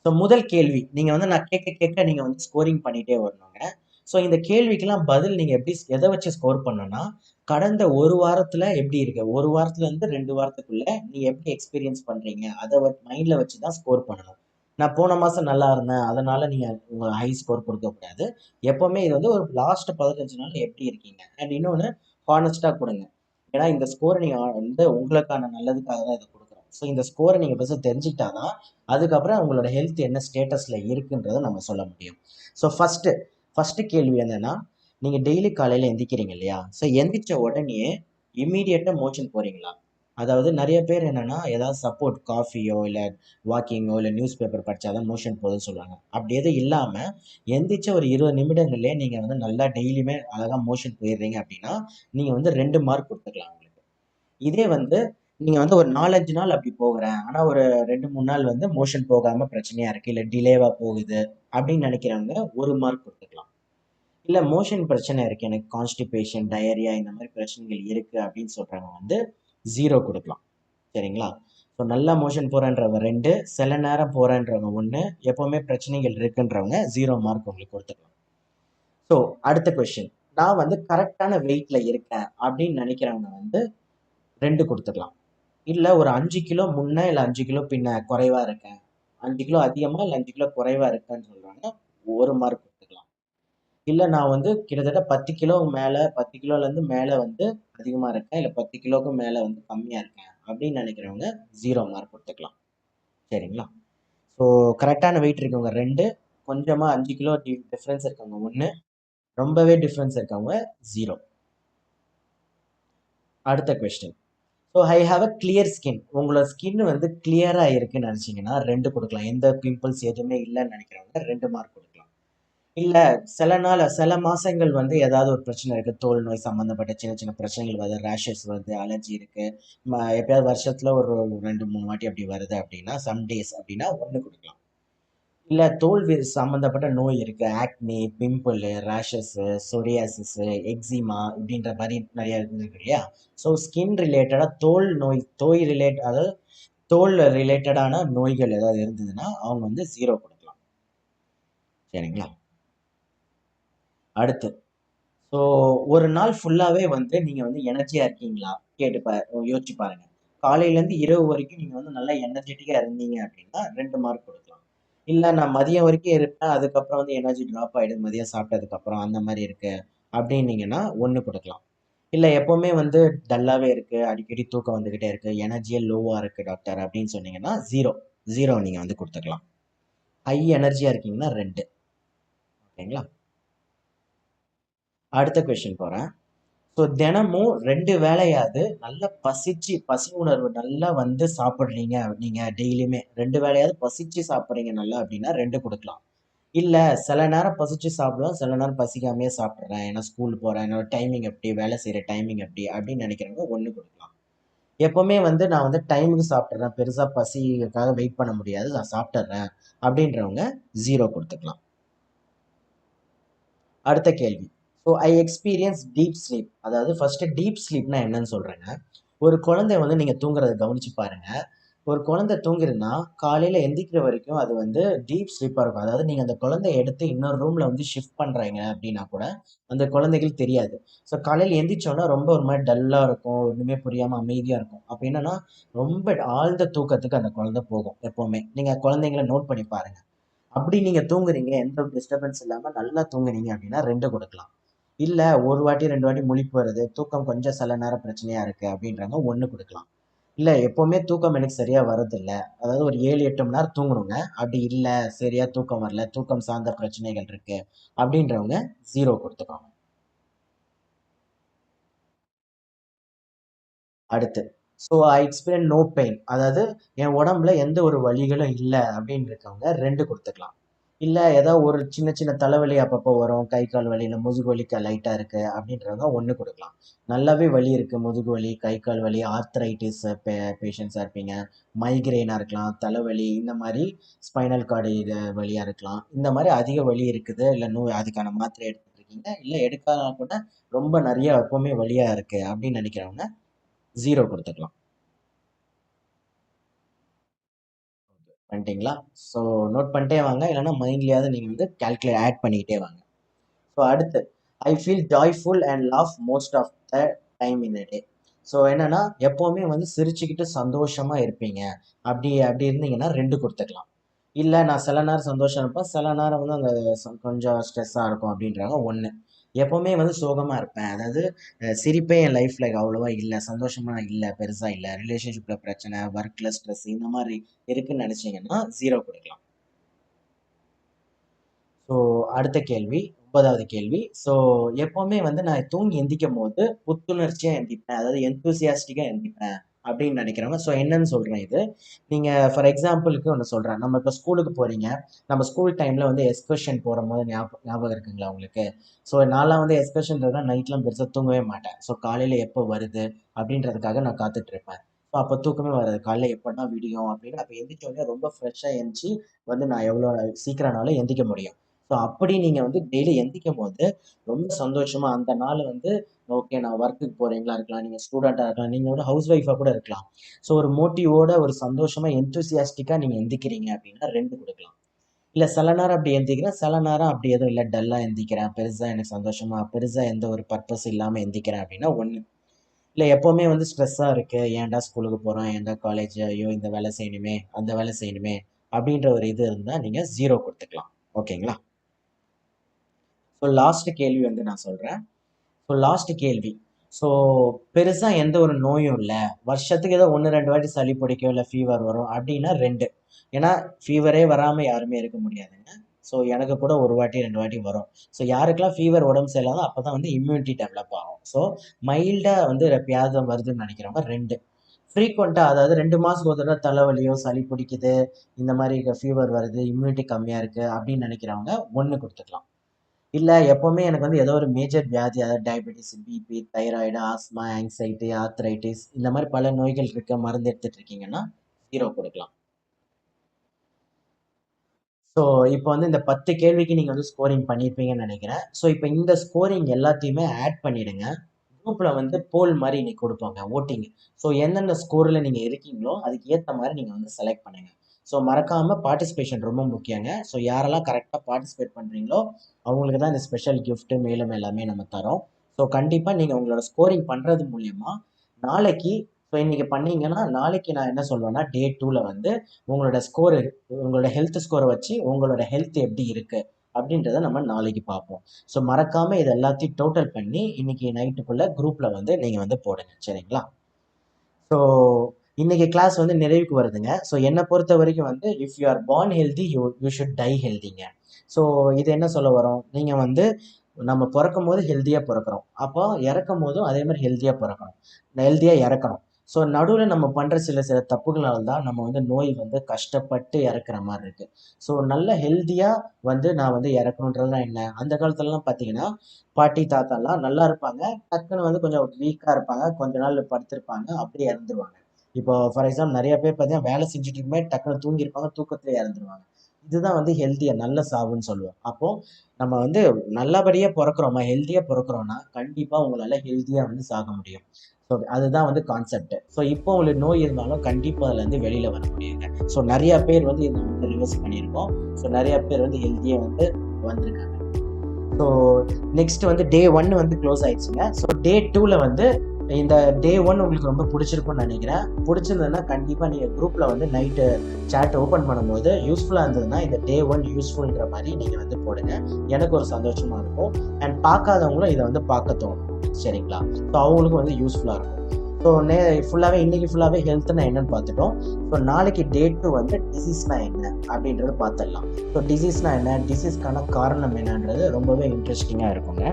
ஸோ முதல் கேள்வி, நீங்கள் வந்து நான் கேட்க கேட்க நீங்கள் வந்து ஸ்கோரிங் பண்ணிகிட்டே வரணுங்க. ஸோ இந்த கேள்விக்கெல்லாம் பதில் நீங்கள் எப்படி எதை வச்சு ஸ்கோர் பண்ணணும்னா, கடந்த ஒரு வாரத்தில் எப்படி இருக்கு, ஒரு வாரத்துலேருந்து 2 வாரத்துக்குள்ள நீங்கள் எப்படி எக்ஸ்பீரியன்ஸ் பண்ணுறீங்க, அதை மைண்டில் வச்சு தான் ஸ்கோர் பண்ணணும். நான் போன மாதம் நல்லா இருந்தேன் அதனால நீங்கள் உங்கள் ஹை ஸ்கோர் கொடுக்கக்கூடாது. எப்போவுமே இது வந்து ஒரு லாஸ்ட் 15 நாள் எப்படி இருக்கீங்க. அண்ட் இன்னொன்று, ஹானஸ்ட்டாக கொடுங்க. ஏன்னா இந்த ஸ்கோரை நீங்கள் வந்து உங்களுக்கான நல்லதுக்காக தான் இதை கொடுக்குறோம். ஸோ இந்த ஸ்கோரை நீங்கள் ஃபஸ்ட்டு தெரிஞ்சுக்கிட்டாதான் அதுக்கப்புறம் உங்களோட ஹெல்த் என்ன ஸ்டேட்டஸில் இருக்குன்றதை நம்ம சொல்ல முடியும். ஸோ ஃபஸ்ட்டு கேள்வி என்னென்னா, நீங்கள் டெய்லி காலையில் எந்திக்கிறீங்க இல்லையா? ஸோ எந்திரிச்ச உடனே இம்மீடியட்டாக மோஷன் போகிறீங்களா? அதாவது நிறைய பேர் என்னென்னா, ஏதாவது சப்போர்ட் காஃபியோ இல்லை வாக்கிங்கோ இல்லை நியூஸ் பேப்பர் படித்தாதான் மோஷன் போகுதுன்னு சொல்லுவாங்க. அப்படி எதுவும் இல்லாமல் எந்திரிச்ச ஒரு 20 நிமிடங்கள்லேயே நீங்கள் வந்து நல்லா டெய்லியுமே அழகாக மோஷன் போயிடுறீங்க அப்படின்னா நீங்கள் வந்து 2 மார்க் கொடுத்துக்கலாம் உங்களுக்கு. இதே வந்து நீங்க வந்து ஒரு 4, 5 நாள் அப்படி போகுறேன், ஆனா ஒரு 2, 3 நாள் வந்து மோஷன் போகாம பிரச்சனையா இருக்கு, இல்ல டிலேவா போகுது அப்படின்னு நினைக்கிறவங்க 1 மார்க் கொடுத்துக்கலாம். இல்ல மோஷன் பிரச்சனை இருக்கு, எனக்கு கான்ஸ்டிபேஷன், டயரியா இந்த மாதிரி பிரச்சனைகள் இருக்கு அப்படின்னு சொல்றவங்க வந்து 0 கொடுக்கலாம். சரிங்களா? ஸோ நல்லா மோஷன் போறேன்றவங்க 2, சில நேரம் போறேன்றவங்க 1, எப்பவுமே பிரச்சனைகள் இருக்குன்றவங்க 0 மார்க் உங்களுக்கு கொடுத்துக்கலாம். ஸோ அடுத்த கொஸ்டின், நான் வந்து கரெக்டான வெயிட்ல இருக்கேன் அப்படின்னு நினைக்கிறவங்க வந்து 2 கொடுத்துக்கலாம். இல்ல ஒரு 5 கிலோ முன்ன இல்ல 5 கிலோ பின்ன குறைவா இருக்கேன், 5 கிலோ அதிகமா இல்ல 5 கிலோ குறைவா இருக்கேன்னு சொல்றாங்க, 1 மார்க் கொடுத்துக்கலாம். இல்ல நான் வந்து கிட்டத்தட்ட 10 கிலோ மேல, 10 கிலோலேருந்து மேல வந்து அதிகமா இருக்கேன், இல்ல 10 கிலோவுக்கும் மேல வந்து கம்மியா இருக்கேன் அப்படின்னு நினைக்கிறவங்க 0 மார்க் கொடுத்துக்கலாம். சரிங்களா? ஸோ கரெக்டான வெயிட் இருக்கவங்க 2, கொஞ்சமா 5 கிலோ டிஃப்ரென்ஸ் இருக்கவங்க 1, ரொம்பவே டிஃப்ரென்ஸ் இருக்கவங்க 0. அடுத்த question, so I have a clear skin. உங்களோட ஸ்கின் வந்து கிளியராக இருக்குன்னு நினச்சிங்கன்னா 2 கொடுக்கலாம். எந்த பிம்பிள்ஸ் எதுவுமே இல்லைன்னு நினைக்கிறவங்க 2 மார்க் கொடுக்கலாம். இல்லை சில மாதங்கள் வந்து ஏதாவது ஒரு பிரச்சனை இருக்குது, தோல் நோய் சம்மந்தப்பட்ட சின்ன சின்ன பிரச்சனைகள் வருது, ரேஷஸ் வருது, அலர்ஜி இருக்குது, எப்பயாவது வருஷத்தில் ஒரு 2, 3 வாட்டி அப்படி வருது அப்படின்னா, சம் டேஸ் அப்படின்னா 1 கொடுக்கலாம். இல்லை தோல் சம்மந்தப்பட்ட நோய் இருக்குது, ஆக்னி, பிம்பிள், ரேஷஸ்ஸு, சொரியாசிஸு, எக்ஸிமா இப்படின்ற மாதிரி நிறைய இருக்கு இல்லையா? ஸோ ஸ்கின் ரிலேட்டடாக அதாவது தோல் ரிலேட்டடான நோய்கள் ஏதாவது இருந்ததுன்னா அவங்க வந்து 0 கொடுக்கலாம். சரிங்களா? அடுத்து, ஸோ ஒரு நாள் ஃபுல்லாகவே வந்து நீங்கள் வந்து எனர்ஜியாக இருக்கீங்களா யோசிச்சு பாருங்க. காலையிலேருந்து இரவு வரைக்கும் நீங்கள் வந்து நல்லா எனர்ஜெட்டிக்காக இருந்தீங்க அப்படின்னா 2 மார்க் கொடுக்கலாம். இல்லை நான் மதியம் வரைக்கும் இருப்பேன், அதுக்கப்புறம் வந்து எனர்ஜி ட்ராப் ஆகிடுது மதியம் சாப்பிட்டதுக்கப்புறம், அந்த மாதிரி இருக்கு அப்படின்னீங்கன்னா 1 கொடுக்கலாம். இல்லை எப்போவுமே வந்து டல்லாகவே இருக்குது, அடிக்கடி தூக்கம் வந்துக்கிட்டே இருக்குது, எனர்ஜியே லோவாக இருக்குது டாக்டர் அப்படின்னு சொன்னீங்கன்னா 0 நீங்கள் வந்து கொடுத்துக்கலாம். ஹை எனர்ஜியாக இருக்கீங்கன்னா 2. ஓகேங்களா? அடுத்த கொஸ்டின் போகிறேன். ஸோ தினமும் 2 வேளையாவது நல்லா பசி உணர்வு நல்லா வந்து சாப்பிட்றீங்க நீங்கள், டெய்லியுமே 2 வேளையாவது பசிச்சு சாப்பிட்றீங்க நல்லா அப்படின்னா 2 கொடுக்கலாம். இல்லை சில நேரம் பசிச்சு சாப்பிடுவேன், சில நேரம் பசிக்காமையே சாப்பிட்றேன், ஏன்னா ஸ்கூல் போகிறேன், என்னோட டைமிங் எப்படி, வேலை செய்கிற டைமிங் எப்படி அப்படின்னு நினைக்கிறவங்க 1 கொடுக்கலாம். எப்போவுமே வந்து நான் வந்து டைமுக்கு சாப்பிட்றேன், பெருசாக பசிக்காக வெயிட் பண்ண முடியாது, நான் சாப்பிட்றேன் அப்படின்றவங்க 0 கொடுத்துக்கலாம். அடுத்த கேள்வி, so I experience deep sleep. அதாவது ஃபர்ஸ்ட் டீப் ஸ்லீப்னா என்னன்னு சொல்றேங்க. ஒரு குழந்தை வந்து நீங்க தூங்குறத கவனிச்சு பாருங்க. ஒரு குழந்தை தூங்குதுன்னா காலையில எந்திக்கிற வரைக்கும் அது வந்து டீப் ஸ்லீப்பா இருக்கும். அதாவது நீங்க அந்த குழந்தைய எடுத்து இன்னொரு ரூம்ல வந்து ஷிஃப்ட் பண்றீங்க அப்படின்னா கூட அந்த குழந்தைகள் தெரியாது. ஸோ காலையில எந்திரிச்சோன்னா ரொம்ப ஒரு மாதிரி டல்லா இருக்கும், ஒண்ணுமே புரியாம அமைதியா இருக்கும். அப்ப என்னன்னா ரொம்ப ஆழ்ந்த தூக்கத்துக்கு அந்த குழந்தை போகும். எப்பவுமே நீங்க குழந்தைங்களை நோட் பண்ணி பாருங்க. அப்படி நீங்க தூங்குறீங்க, எந்த ஒரு டிஸ்டர்பன்ஸ் இல்லாம நல்லா தூங்குறீங்க அப்படின்னா 2 கொடுக்கலாம். இல்லை ஒரு வாட்டி 2 வாட்டி முழிப்பு வருது, தூக்கம் கொஞ்சம் சில நேரம் பிரச்சனையாக இருக்குது அப்படின்றவங்க 1 கொடுக்கலாம். இல்லை எப்போவுமே தூக்கம் எனக்கு சரியாக வரதில்ல, அதாவது ஒரு 7-8 மணி நேரம் தூங்கணுங்க, அப்படி இல்லை சரியாக தூக்கம் வரல, தூக்கம் சார்ந்த பிரச்சனைகள் இருக்குது அப்படின்றவங்க 0 கொடுத்துக்கோங்க. அடுத்து ஐ எக்ஸ்பீரியன்ஸ் நோ பெயின், அதாவது என் உடம்புல எந்த ஒரு வலிகளும் இல்லை அப்படின்னு இருக்கவங்க 2 கொடுத்துக்கலாம். இல்லை ஏதாவது ஒரு சின்ன சின்ன தலைவலி அப்பப்போ வரும், கை கால் வலி இல்லை முதுகு வலி லைட்டாக இருக்குது அப்படின்றவங்க 1 கொடுக்கலாம். நல்லாவே வலி இருக்குது, முதுகு வலி கை கால் வலி ஆர்த்ரைட்டிஸ் பேஷண்ட்ஸாக இருப்பீங்க, மைக்ரெயினாக இருக்கலாம், தலைவலி இந்த மாதிரி ஸ்பைனல் கார்டு இது வலியாக இருக்கலாம், இந்த மாதிரி அதிக வலி இருக்குது இல்லை அதுக்கான மாத்திரை எடுத்துட்டு இருக்கீங்க, இல்லை எடுக்காத கூட ரொம்ப நிறைய எப்பவுமே வலியாக இருக்குது அப்படின்னு நினைக்கிறவங்க 0 கொடுத்துக்கலாம். பண்ணிட்டீங்களா? ஸோ நோட் பண்ணிட்டே வாங்க, இல்லைன்னா மைண்ட்லேயாவது நீங்கள் வந்து கால்குலேட் ஆட் பண்ணிக்கிட்டே வாங்க. ஸோ அடுத்து I feel joyful and laugh most of the time in a day. So என்னன்னா எப்போவுமே வந்து சிரிச்சுக்கிட்டு சந்தோஷமாக இருப்பீங்க, அப்படி அப்படி இருந்தீங்கன்னா 2 கொடுத்துக்கலாம். இல்லை நான் சில நேரம் சந்தோஷம் இருப்பேன், சில நேரம் வந்து அந்த கொஞ்சம் ஸ்ட்ரெஸ்ஸாக இருக்கும் அப்படின்றாங்க 1. எப்போவுமே வந்து சோகமாக இருப்பேன், அதாவது சிரிப்பே என் லைஃப்பில் அவ்வளோவா இல்லை, சந்தோஷமாக இல்லை, பெருசாக இல்லை, ரிலேஷன்ஷிப்பில் பிரச்சனை, ஒர்க்கில் ஸ்ட்ரெஸ் இந்த மாதிரி இருக்குன்னு நினச்சிங்கன்னா 0 கொடுக்கலாம். ஸோ அடுத்த கேள்வி 9வது கேள்வி. ஸோ எப்போவுமே வந்து நான் தூங்கி எந்திக்கும் போது புத்துணர்ச்சியாக எந்திப்பேன், அதாவது எந்தூசியாஸ்டிக்காக எந்திப்பேன் அப்படின்னு நினைக்கிறவங்க. ஸோ என்னன்னு சொல்கிறேன் இது, நீங்கள் ஃபார் எக்ஸாம்பிளுக்கு ஒன்று சொல்கிறேன், நம்ம இப்போ ஸ்கூலுக்கு போகிறீங்க, நம்ம ஸ்கூல் டைமில் வந்து எக்ஸ்கர்ஷன் போகிற போது ஞாபகம் இருக்குங்களா உங்களுக்கு? ஸோ நான்லாம் வந்து எக்ஸ்கர்ஷன்றதுனா நைட்லாம் பெருசாக தூங்கவே மாட்டேன். ஸோ காலையில் எப்போ வருது அப்படின்றதுக்காக நான் காத்துட்ருப்பேன். ஸோ அப்போ தூக்கமே வராது, காலையில் எப்போனா விடியும் அப்படின்னு. அப்போ எந்திரிச்சோடனே ரொம்ப ஃப்ரெஷ்ஷாக எழுந்துச்சி வந்து நான் எவ்வளோ சீக்கிரம்னாலும் எந்திக்க முடியும். ஸோ அப்படி நீங்கள் வந்து டெய்லி எந்திக்கும் போது ரொம்ப சந்தோஷமாக அந்த நாள் வந்து ஓகே நான் ஒர்க்குக்கு போகிறீங்களா இருக்கலாம், நீங்கள் ஸ்டூடெண்ட்டாக இருக்கலாம், நீங்கள் ஒரு ஹவுஸ் ஒய்ஃபாக கூட இருக்கலாம். ஸோ ஒரு மோட்டிவோட ஒரு சந்தோஷமாக எந்தூசியாஸ்டிக்காக நீங்கள் எந்திக்கிறீங்க அப்படின்னா 2 கொடுக்கலாம். இல்லை சில நேரம் அப்படி எந்திக்கிறேன், சில நேரம் அப்படி எதுவும் இல்லை டல்லாக எந்திக்கிறேன், பெருசாக எனக்கு சந்தோஷமாக பெருசாக எந்த ஒரு பர்பஸ் இல்லாமல் எந்திக்கிறேன் அப்படின்னா 1. இல்லை எப்போவுமே வந்து ஸ்ட்ரெஸ்ஸாக இருக்குது, ஏன்டா ஸ்கூலுக்கு போகிறோம், ஏன்டா காலேஜ், ஐயோ இந்த வேலை செய்யணுமே அந்த வேலை செய்யணுமே அப்படின்ற ஒரு இது இருந்தால் நீங்கள் 0 கொடுத்துக்கலாம். ஓகேங்களா? ஸோ லாஸ்ட் கேள்வி வந்து நான் சொல்கிறேன். ஸோ லாஸ்ட் கேள்வி, ஸோ பெருசாக எந்த ஒரு நோயும் இல்லை, வருஷத்துக்கு ஏதோ 1-2 வாட்டி சளி பிடிக்கும் இல்லை ஃபீவர் வரும் அப்படின்னா 2. ஏன்னா ஃபீவரே வராமல் யாருமே இருக்க முடியாதுங்க. ஸோ எனக்கு கூட 1 வாட்டி 2 வாட்டி வரும். ஸோ யாருக்கெல்லாம் ஃபீவர் உடம்பு சரியில்லாதோ அப்போ தான் வந்து இம்யூனிட்டி டெவலப் ஆகும். ஸோ மைல்டாக வந்து எப்பயாவது வருதுன்னு நினைக்கிறவங்க 2. ஃப்ரீக்வெண்ட்டாக அதாவது 2 மாதத்துக்கு ஒரு தடவை தலைவலியோ சளி பிடிக்குது, இந்த மாதிரி ஃபீவர் வருது, இம்யூனிட்டி கம்மியாக இருக்குது அப்படின்னு நினைக்கிறவங்க 1 கொடுத்துக்கலாம். இல்லை எப்போவுமே எனக்கு வந்து ஏதோ ஒரு மேஜர் வியாதி, அதாவது diabetes, BP, thyroid, asthma, anxiety, arthritis இந்த மாதிரி பல நோய்கள் இருக்க மருந்து எடுத்துட்டு இருக்கீங்கன்னா 0 கொடுக்கலாம். ஸோ இப்போ வந்து இந்த 10 கேள்விக்கு நீங்கள் வந்து ஸ்கோரிங் பண்ணியிருப்பீங்கன்னு நினைக்கிறேன். ஸோ இப்போ இந்த ஸ்கோரிங் எல்லாத்தையுமே ஆட் பண்ணிடுங்க. குரூப்பில் வந்து போல் மாதிரி இன்னைக்கு கொடுப்பாங்க ஓட்டிங். ஸோ எந்தெந்த ஸ்கோரில் நீங்கள் இருக்கீங்களோ அதுக்கு ஏற்ற மாதிரி நீங்கள் வந்து செலக்ட் பண்ணுங்கள். ஸோ மறக்காமல் பார்ட்டிசிபேஷன் ரொம்ப முக்கியங்க. ஸோ யாரெல்லாம் கரெக்டாக பார்ட்டிசிபேட் பண்ணுறீங்களோ அவங்களுக்கு தான் இந்த ஸ்பெஷல் கிஃப்ட்டு மேலும் எல்லாமே நம்ம தரோம். ஸோ கண்டிப்பாக நீங்கள் உங்களோட ஸ்கோரிங் பண்ணுறது மூலயமா நாளைக்கு, ஸோ இன்றைக்கி பண்ணீங்கன்னா நாளைக்கு நான் என்ன சொல்வேன்னா டே 2ல் வந்து உங்களோட ஸ்கோர், உங்களோட ஹெல்த் ஸ்கோரை வச்சு உங்களோட ஹெல்த் எப்படி இருக்குது அப்படின்றத நம்ம நாளைக்கு பார்ப்போம். ஸோ மறக்காமல் இது எல்லாத்தையும் டோட்டல் பண்ணி இன்னைக்கு நைட்டுக்குள்ளே குரூப்பில் வந்து நீங்கள் வந்து போடுங்க, சரிங்களா? ஸோ இன்னைக்கு கிளாஸ் வந்து நிறைவுக்கு வருதுங்க. ஸோ என்னை பொறுத்த வரைக்கும் வந்து if you are born healthy you should die ஹெல்திங்க. ஸோ இது என்ன சொல்ல வரோம், நீங்கள் வந்து நம்ம பிறக்கும் போது ஹெல்த்தியாக பிறக்கிறோம், அப்போ இறக்கும் போதும் அதே மாதிரி ஹெல்த்தியாக பிறக்கணும், ஹெல்த்தியாக இறக்கணும். ஸோ நடுவில் நம்ம பண்ணுற சில சில தப்புகளால் தான் நம்ம வந்து நோய் வந்து கஷ்டப்பட்டு இறக்குற மாதிரி இருக்குது. ஸோ நல்ல ஹெல்த்தியாக வந்து நான் வந்து இறக்கணுன்றதுலாம் என்ன, அந்த காலத்துலலாம் பார்த்தீங்கன்னா பாட்டி தாத்தாலாம் நல்லா இருப்பாங்க, டக்குன்னு வந்து கொஞ்சம் வீக்காக இருப்பாங்க, கொஞ்ச நாள் படுத்திருப்பாங்க, அப்படியே இறந்துருவாங்க. இப்போ ஃபார் எக்ஸாம்பிள் நிறைய பேர் பார்த்தீங்கன்னா வேலை செஞ்சுட்டு இருக்குமே டக்குன்னு தூங்கியிருப்பாங்க, தூக்கத்திலே இறந்துருவாங்க. இதுதான் வந்து ஹெல்த்தியாக நல்ல சாவுன்னு சொல்லுவோம். அப்போது நம்ம வந்து நல்லபடியாக பிறக்கிறோமா, ஹெல்த்தியாக பிறக்கிறோன்னா கண்டிப்பாக உங்களால் ஹெல்த்தியாக வந்து சாக முடியும். ஸோ அதுதான் வந்து கான்செப்ட். ஸோ இப்போ உங்களுக்கு நோய் இருந்தாலும் கண்டிப்பாக அதுலேருந்து வெளியில் வர முடியுங்க. ஸோ நிறையா பேர் வந்து இதை வந்து ரிவர்ஸ் பண்ணியிருக்கோம். ஸோ நிறையா பேர் வந்து ஹெல்த்தியாக வந்து வந்திருக்காங்க. ஸோ நெக்ஸ்ட் வந்து டே 1 வந்து க்ளோஸ் ஆயிடுச்சுங்க. ஸோ டே 2ல் வந்து இந்த டே 1 உங்களுக்கு ரொம்ப பிடிச்சிருக்கும்னு நினைக்கிறேன். பிடிச்சிருந்ததுன்னா கண்டிப்பாக நீங்கள் குரூப்பில் வந்து நைட்டு சேட் ஓப்பன் பண்ணும்போது யூஸ்ஃபுல்லாக இருந்ததுன்னா இந்த டே 1 யூஸ்ஃபுல்ன்ற மாதிரி நீங்கள் வந்து போடுங்க. எனக்கு ஒரு சந்தோஷமாக இருக்கும். அண்ட் பார்க்காதவங்களும் இதை வந்து பார்க்க தோணும். சரிங்களா? ஸோ அவங்களுக்கும் வந்து யூஸ்ஃபுல்லாக இருக்கும். ஸோ ஃபுல்லாகவே இன்றைக்கி ஃபுல்லாகவே ஹெல்த்னா என்னன்னு பார்த்துட்டோம். ஸோ நாளைக்கு டே 2 வந்து டிசீஸ்னால் என்ன அப்படின்றது பார்த்துடலாம். ஸோ டிசீஸ்னால் என்ன, டிசீஸ்க்கான காரணம் என்னன்றது ரொம்பவே இன்ட்ரெஸ்டிங்காக இருக்குங்க.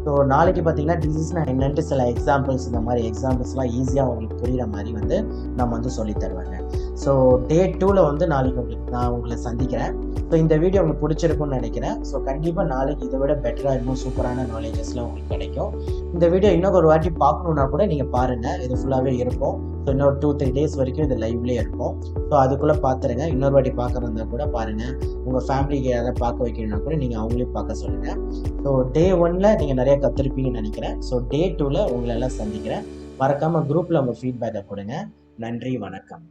ஸோ நாளைக்கு பார்த்தீங்கன்னா டிசீஸ்னால் என்னன்ட்டு சில எக்ஸாம்பிள்ஸ், இந்த மாதிரி எக்ஸாம்பிள்ஸ்லாம் ஈஸியாக உங்களுக்கு புரிகிற மாதிரி வந்து நம்ம வந்து சொல்லித் தருவேங்க. ஸோ டே 2ல் வந்து நாளைக்கு நான் உங்களை சந்திக்கிறேன். ஸோ இந்த வீடியோ உங்களுக்கு பிடிச்சிருக்கும்னு நினைக்கிறேன். ஸோ கண்டிப்பாக நாளைக்கு இதை விட பெட்டராக இன்னும் சூப்பரான நாலேஜஸ்லாம் உங்களுக்கு கிடைக்கும். இந்த வீடியோ இன்னும் ஒரு வாட்டி பார்க்கணுன்னா கூட நீங்கள் பாருங்கள், இது ஃபுல்லாகவே இருக்கும். ஸோ இன்னொரு 2-3 டேஸ் வரைக்கும் இது லைவ்லேயே இருக்கும். ஸோ அதுக்குள்ளே பார்த்துருங்க. இன்னொரு வாட்டி பார்க்குறதா கூட பாருங்கள். உங்கள் ஃபேமிலிக்கு யாராவது பார்க்க வைக்கணும்னா கூட நீங்கள் அவங்களையும் பார்க்க சொல்லுங்கள். ஸோ டே 1ல் நீங்கள் நிறைய கற்றுருப்பீங்கன்னு நினைக்கிறேன். ஸோ டே 2ல் உங்களை எல்லாம் சந்திக்கிறேன். மறக்காமல் குரூப்பில் உங்கள் ஃபீட்பேக்கை கொடுங்க. நன்றி, வணக்கம்.